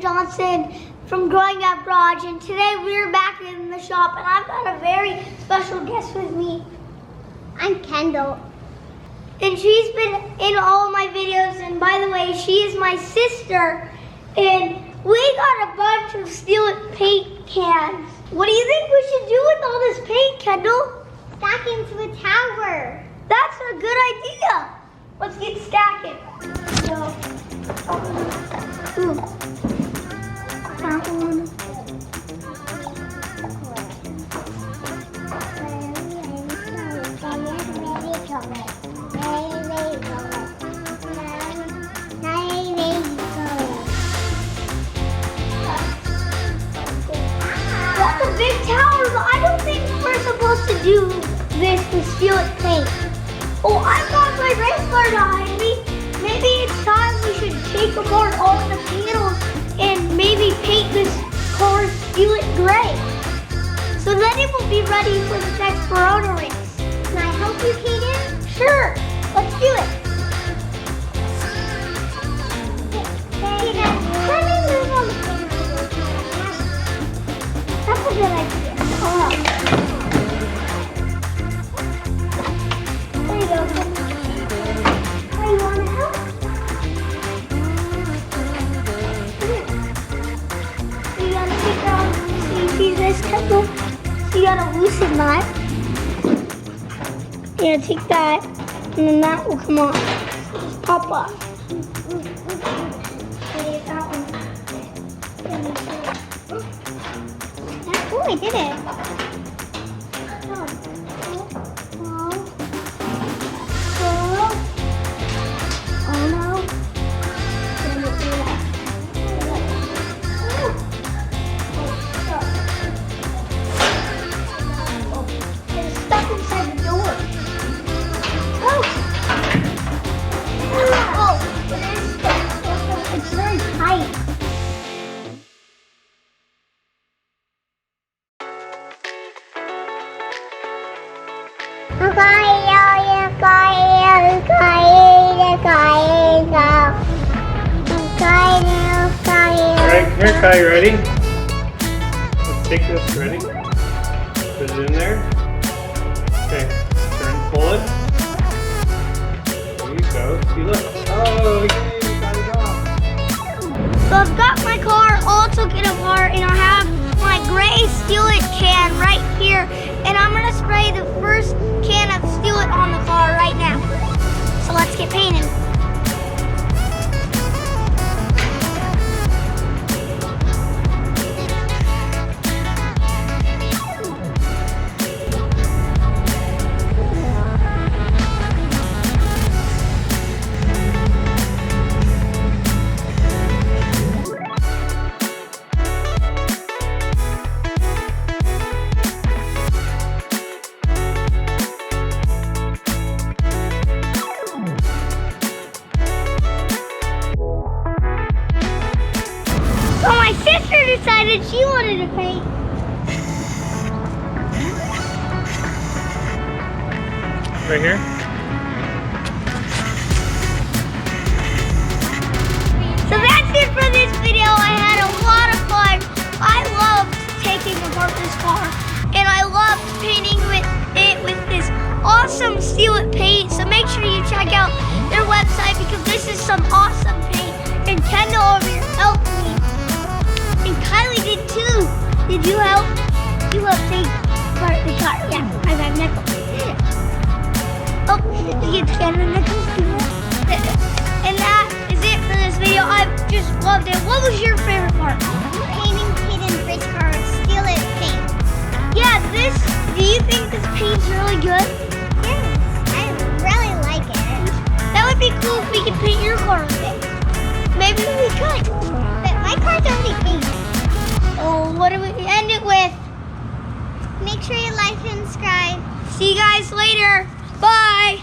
Johnson from Growing Up Garage, and today we're back in the shop, and I've got a very special guest with me. I'm Kendall. And she's been in all of my videos, and by the way, she is my sister, and we got a bunch of Steal It paint cans. What do you think we should do with all this paint, Kendall? Stack into a tower. That's a good idea. Let's get stacking. Ooh. That one. That's a big tower, but I don't think we're supposed to do this with Steal It paint. Oh, I've got my race car behind me. Maybe it's time we should take apart all the panels and maybe paint this car Steal It gray. So then it will be ready for the next Corona race. Can I help you, Kaiden? Sure, let's do it. Kaiden, let me move on the panel. That's a good idea. Hold on. There you go. Oh, you want to help? You gotta take out, so you see this Kendall? You gotta loosen that. You gotta take that, and then that will come off. Just pop off. Oh, I did it. Oh no. It's stuck inside the door. Oh! Oh, it is stuck. It's very tight. Alright, come here, Kai, you ready? Let's take this, ready? Put it in there. Okay, pull it. There you go. See, look. Oh, yay, we got it off. So I've got my car all taken apart, and I have my gray Steal It can right here, and I'm gonna spray the first can of Steal It on the car right now. So let's get painting. So my sister decided she wanted to paint. Right here? So that's it for this video. I had a lot of fun. I loved taking apart this car, and I loved painting with this awesome Steal It paint. So make sure you check out their website because this is some awesome paint. And Kendall over here helped me. And Kylie did too. Did you help? You helped take apart the car. Yeah, I got nickels. Oh, you get together nickels too. And that is it for this video. I just loved it. What was your favorite part? Painting Kaiden's race car Steal It paint. Yeah, do you think this paint's really good? Yes, I really like it. That would be cool if we could paint your car with it. Maybe we could. But my car's only pink. Oh, what do we end it with? Make sure you like and subscribe. See you guys later. Bye.